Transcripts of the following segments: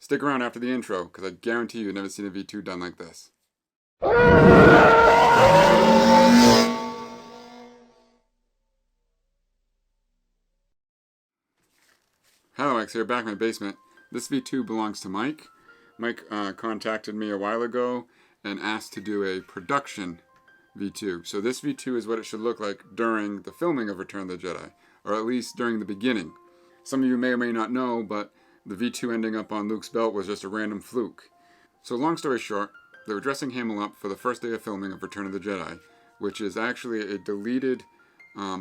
Stick around after the intro, because I guarantee you've never seen a V2 done like this. Halliwax here, back in my basement. This V2 belongs to Mike. Mike contacted me a while ago and asked to do a production V2. So this V2 is what it should look like during the filming of Return of the Jedi, or at least during the beginning. Some of you may or may not know, but the V2 ending up on Luke's belt was just a random fluke. So long story short, they were dressing Hamill up for the first day of filming of Return of the Jedi, which is actually a deleted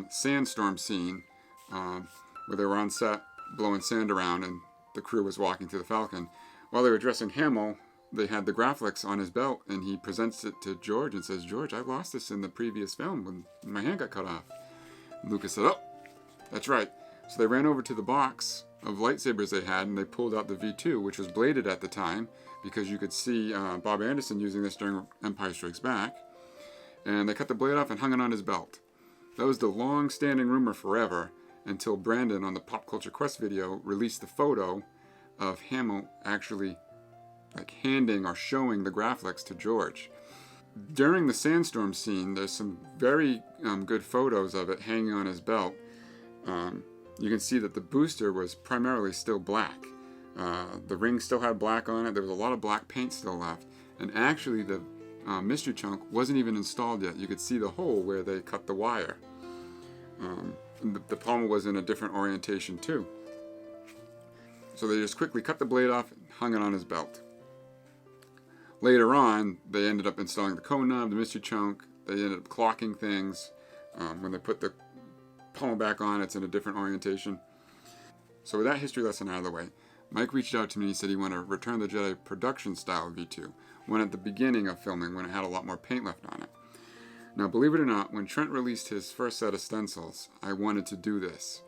sandstorm scene where they were on set blowing sand around and the crew was walking to the Falcon. While they were dressing Hamill, they had the Graflex on his belt, and he presents it to George and says, "George, I lost this in the previous film when my hand got cut off." And Lucas said, "Oh, that's right." So they ran over to the box of lightsabers they had, and they pulled out the V2, which was bladed at the time, because you could see Bob Anderson using this during Empire Strikes Back. And they cut the blade off and hung it on his belt. That was the long-standing rumor forever, until Brandon on the Pop Culture Quest video released the photo of Hamill actually handing or showing the Graflex to George. During the sandstorm scene, there's some very good photos of it hanging on his belt. You can see that the booster was primarily still black. The ring still had black on it. There was a lot of black paint still left. And actually the mystery chunk wasn't even installed yet. You could see the hole where they cut the wire. The pommel was in a different orientation too. So they just quickly cut the blade off and hung it on his belt. Later on, they ended up installing the cone knob, the mystery chunk. They ended up clocking things. When they put the pommel back on, it's in a different orientation. So with that history lesson out of the way, Mike reached out to me and he said he wanted a Return of the Jedi production style V2, one at the beginning of filming when it had a lot more paint left on it. Now, believe it or not, when Trent released his first set of stencils, I wanted to do this.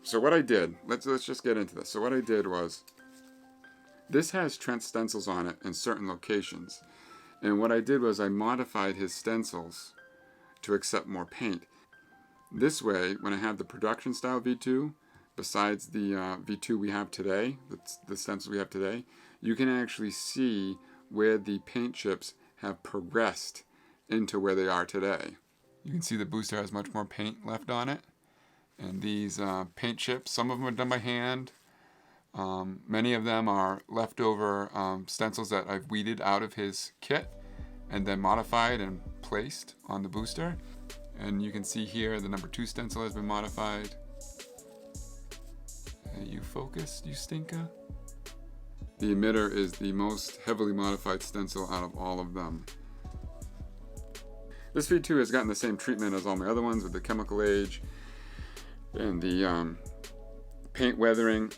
So what I did, let's just get into this. So what I did was, this has Trent's stencils on it in certain locations. And what I did was I modified his stencils to accept more paint. This way, when I have the production style V2, besides the V2 we have today, the stencil we have today, you can actually see where the paint chips have progressed into where they are today. You can see the booster has much more paint left on it. And these paint chips, some of them are done by hand. Many of them are leftover stencils that I've weeded out of his kit and then modified and placed on the booster. And you can see here the number 2 stencil has been modified. You focused, you stinker? The emitter is the most heavily modified stencil out of all of them. This V2 has gotten the same treatment as all my other ones with the chemical age and the paint weathering.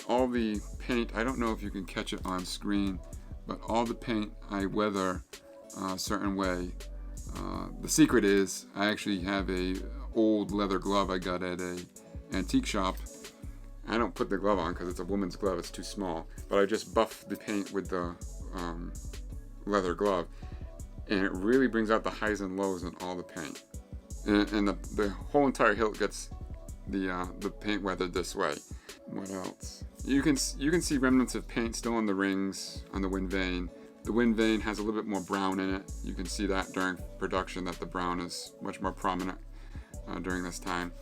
All the paint, I don't know if you can catch it on screen, but all the paint I weather a certain way. The secret is I actually have a old leather glove I got at a antique shop. I don't put the glove on because it's a woman's glove, it's too small, but I just buff the paint with the leather glove, and it really brings out the highs and lows in all the paint. And the whole entire hilt gets the paint weathered this way. What else? You can see remnants of paint still on the rings, on the wind vane. The wind vane has a little bit more brown in it. You can see that during production that the brown is much more prominent during this time.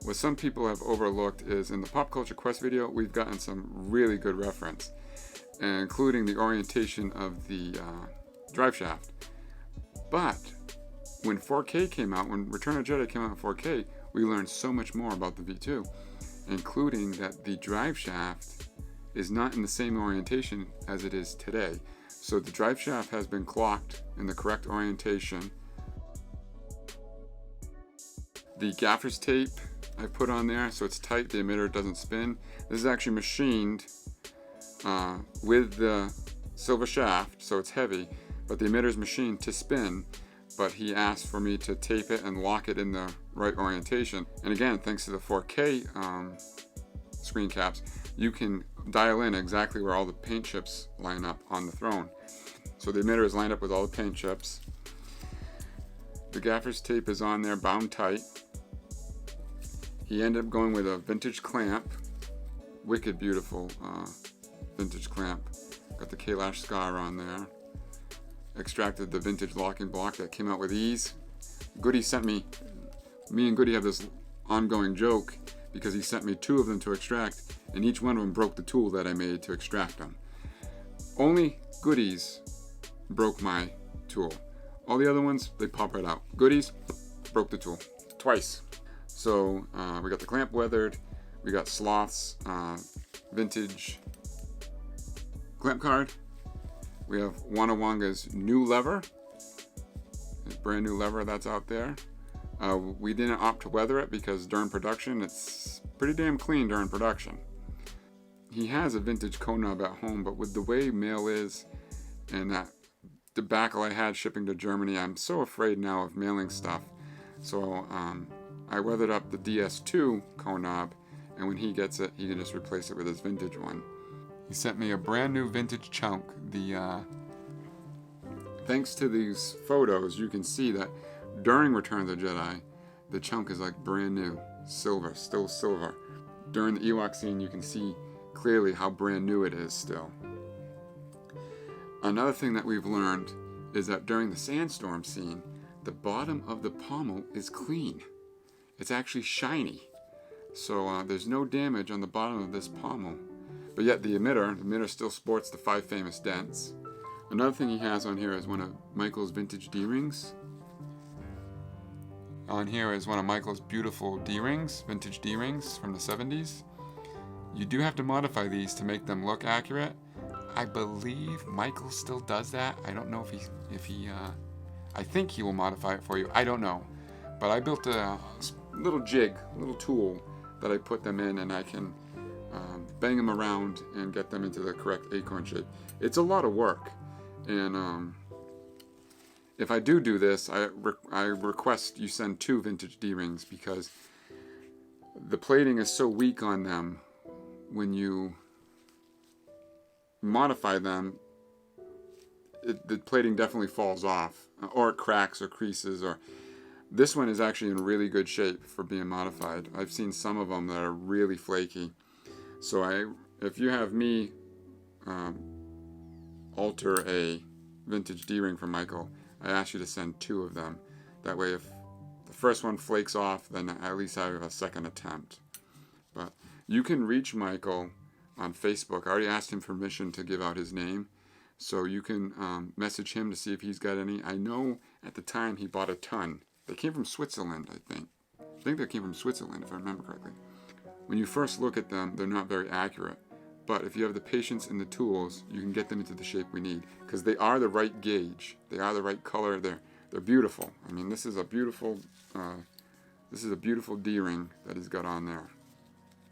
What some people have overlooked is in the Pop Culture Quest video, we've gotten some really good reference, including the orientation of the drive shaft. But when 4K came out, when Return of the Jedi came out in 4K, we learned so much more about the V2, including that the drive shaft is not in the same orientation as it is today. So the drive shaft has been clocked in the correct orientation. The gaffer's tape I put on there so it's tight, the emitter doesn't spin. This is actually machined with the silver shaft, so it's heavy, but the emitter is machined to spin, but he asked for me to tape it and lock it in the right orientation. And again, thanks to the 4K screen caps, you can dial in exactly where all the paint chips line up on the throne. So the emitter is lined up with all the paint chips. The gaffer's tape is on there, bound tight. He ended up going with a vintage clamp, wicked beautiful vintage clamp. Got the Kailash scar on there. Extracted the vintage locking block that came out with ease. Goody sent me and Goody have this ongoing joke because he sent me 2 of them to extract, and each one of them broke the tool that I made to extract them. Only Goody's broke my tool. All the other ones, they pop right out. Goody's broke the tool twice. So we got the clamp weathered. We got Sloth's vintage clamp card. We have Wanawanga's new lever. His brand new lever that's out there. We didn't opt to weather it because during production, it's pretty damn clean during production. He has a vintage cone knob at home, but with the way mail is and that debacle I had shipping to Germany, I'm so afraid now of mailing stuff. So I weathered up the DS2 cone knob, and when he gets it, he can just replace it with his vintage one. He sent me a brand new vintage chunk. Thanks to these photos, you can see that during Return of the Jedi, the chunk is like brand new, silver, still silver. During the Ewok scene, you can see clearly how brand new it is still. Another thing that we've learned is that during the sandstorm scene, the bottom of the pommel is clean. It's actually shiny. So there's no damage on the bottom of this pommel. But yet the emitter still sports the 5 famous dents. Another thing he has on here is one of Michael's vintage D-rings. On here is one of Michael's beautiful D-rings, vintage D-rings from the 70s. You do have to modify these to make them look accurate. I believe Michael still does that. I don't know if he I think he will modify it for you. I don't know. But I built a little jig, a little tool that I put them in, and I can bang them around and get them into the correct acorn shape. It's a lot of work. And if I do this, I request you send 2 vintage D-rings because the plating is so weak on them. When you modify them, the plating definitely falls off, or it cracks or creases. Or this one is actually in really good shape for being modified. I've seen some of them that are really flaky. So if you have me alter a vintage D-ring for Michael, I ask you to send 2 of them. That way if the first one flakes off, then at least I have a second attempt. But you can reach Michael on Facebook. I already asked him permission to give out his name. So you can message him to see if he's got any. I know at the time he bought a ton. They came from Switzerland, I think. I think they came from Switzerland, if I remember correctly. When you first look at them, they're not very accurate. But if you have the patience and the tools, you can get them into the shape we need. Because they are the right gauge. They are the right color. They're beautiful. I mean, this is a beautiful D-ring that he's got on there.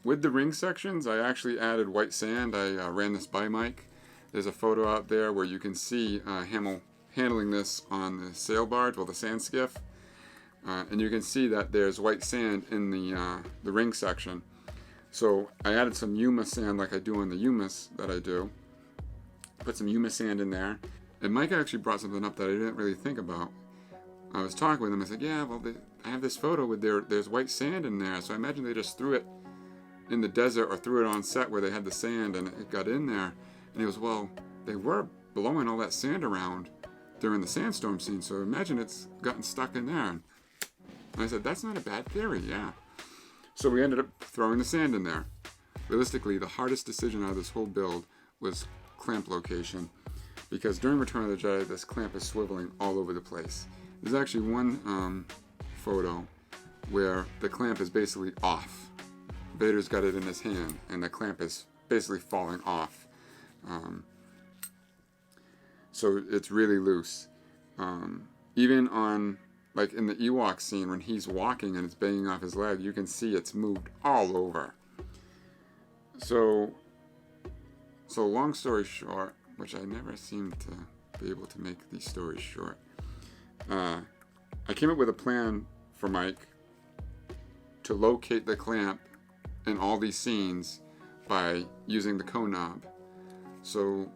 With the ring sections, I actually added white sand. I ran this by Mike. There's a photo out there where you can see Hamill handling this on the sail barge, well, the sand skiff. And you can see that there's white sand in the ring section. So I added some Yuma sand like I do on the Yumas that I do. Put some Yuma sand in there. And Mike actually brought something up that I didn't really think about. I was talking with him. I said, yeah, well, I have this photo with there's white sand in there. So I imagine they just threw it in the desert or threw it on set where they had the sand and it got in there. And he goes, well, they were blowing all that sand around during the sandstorm scene. So imagine it's gotten stuck in there. And I said, that's not a bad theory, yeah. So we ended up throwing the sand in there. Realistically, the hardest decision out of this whole build was clamp location, because during Return of the Jedi, this clamp is swiveling all over the place. There's actually one photo where the clamp is basically off. Vader's got it in his hand, and the clamp is basically falling off. So it's really loose. Even on, like in the Ewok scene, when he's walking and it's banging off his leg, you can see it's moved all over. So long story short, which I never seem to be able to make these stories short, I came up with a plan for Mike to locate the clamp in all these scenes by using the cone knob. So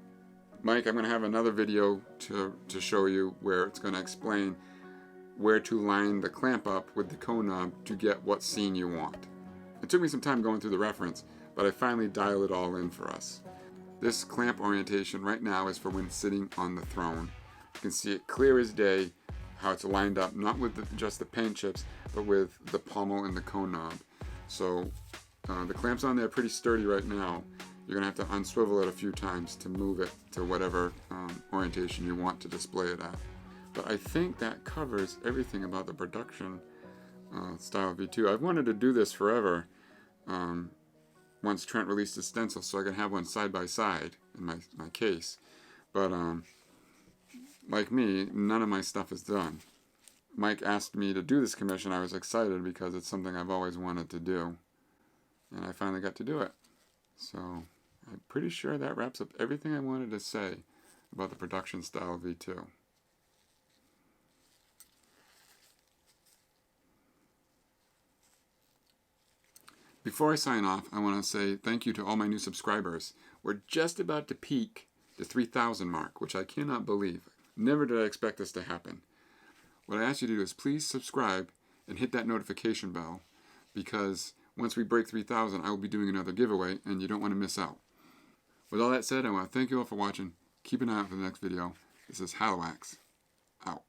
Mike, I'm going to have another video to show you where it's going to explain where to line the clamp up with the cone knob to get what scene you want. It took me some time going through the reference, but I finally dialed it all in for us. This clamp orientation right now is for when sitting on the throne. You can see it clear as day how it's lined up, not with just the paint chips, but with the pommel and the cone knob. So the clamps on there are pretty sturdy right now. You're going to have to unswivel it a few times to move it to whatever orientation you want to display it at. But I think that covers everything about the production style V2. I've wanted to do this forever. Once Trent released his stencil, so I could have one side by side in my case. But like me, none of my stuff is done. Mike asked me to do this commission. I was excited because it's something I've always wanted to do. And I finally got to do it. So I'm pretty sure that wraps up everything I wanted to say about the production style V2. Before I sign off, I want to say thank you to all my new subscribers. We're just about to peak the 3,000 mark, which I cannot believe. Never did I expect this to happen. What I ask you to do is please subscribe and hit that notification bell, because once we break 3,000, I will be doing another giveaway, and you don't want to miss out. With all that said, I want to thank you all for watching. Keep an eye out for the next video. This is Halliwax, out.